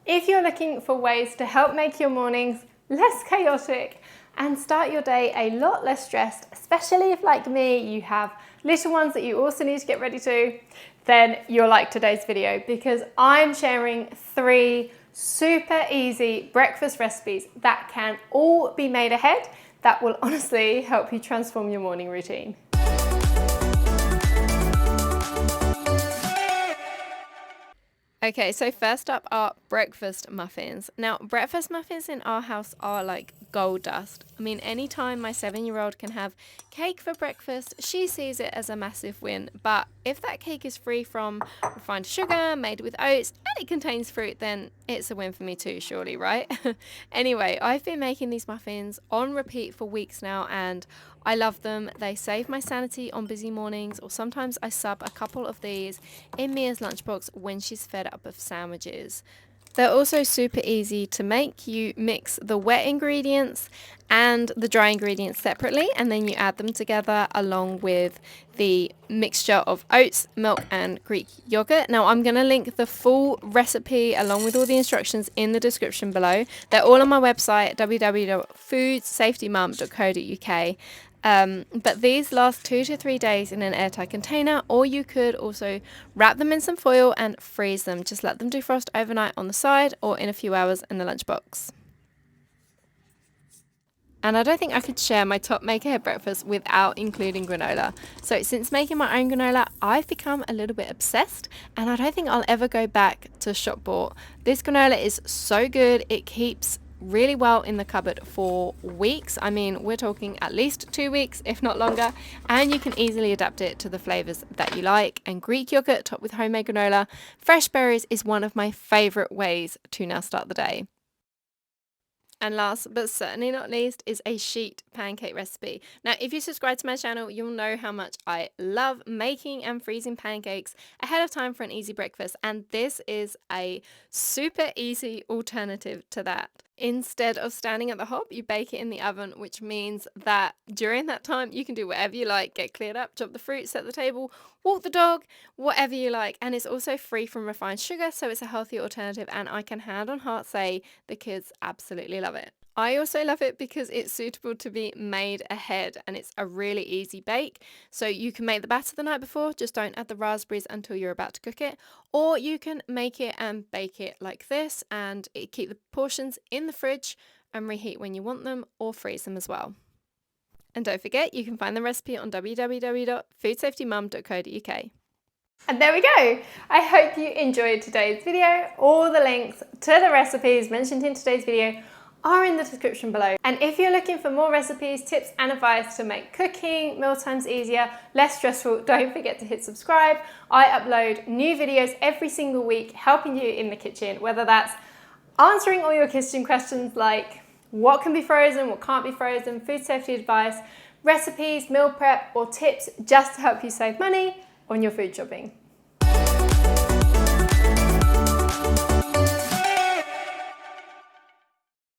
If you're looking for ways to help make your mornings less chaotic and start your day a lot less stressed, especially if, like me, you have little ones that you also need to get ready to, then you'll like today's video because I'm sharing 3 super easy breakfast recipes that can all be made ahead that will honestly help you transform your morning routine. Okay, so first up are breakfast muffins. Now, breakfast muffins in our house are like gold dust. I mean, anytime my 7-year-old can have cake for breakfast, she sees it as a massive win. But if that cake is free from refined sugar, made with oats, and it contains fruit, then it's a win for me too, surely, right? Anyway, I've been making these muffins on repeat for weeks now, and I love them. They save my sanity on busy mornings, or sometimes I sub a couple of these in Mia's lunchbox when she's fed up of sandwiches. They're also super easy to make. You mix the wet ingredients and the dry ingredients separately, and then you add them together along with the mixture of oats, milk, and Greek yogurt. Now, I'm going to link the full recipe along with all the instructions in the description below. They're all on my website, www.foodsafetymum.co.uk. But these last 2 to 3 days in an airtight container, or you could also wrap them in some foil and freeze them. Just let them defrost overnight on the side or in a few hours in the lunchbox. And I don't think I could share my top make ahead breakfast without including granola. So since making my own granola, I've become a little bit obsessed, and I don't think I'll ever go back to shop bought. This granola is so good. It keeps really well in the cupboard for weeks. I mean, we're talking at least 2 weeks, if not longer, and you can easily adapt it to the flavors that you like. And Greek yogurt topped with homemade granola, fresh berries is one of my favorite ways to now start the day. And last but certainly not least is a sheet pancake recipe. Now, if you subscribe to my channel, you'll know how much I love making and freezing pancakes ahead of time for an easy breakfast. And this is a super easy alternative to that. Instead of standing at the hob, you bake it in the oven, which means that during that time, you can do whatever you like, get cleared up, chop the fruit, set the table, walk the dog, whatever you like. And it's also free from refined sugar, so it's a healthy alternative. And I can hand on heart say the kids absolutely love it. I also love it because it's suitable to be made ahead, and it's a really easy bake. So you can make the batter the night before, just don't add the raspberries until you're about to cook it, or you can make it and bake it like this and keep the portions in the fridge and reheat when you want them, or freeze them as well. And don't forget, you can find the recipe on www.foodsafetymum.co.uk. And there we go. I hope you enjoyed today's video. All the links to the recipes mentioned in today's video are in the description below. And if you're looking for more recipes, tips, and advice to make cooking mealtimes easier, less stressful, don't forget to hit subscribe. I upload new videos every single week helping you in the kitchen, whether that's answering all your kitchen questions like what can be frozen, what can't be frozen, food safety advice, recipes, meal prep, or tips just to help you save money on your food shopping.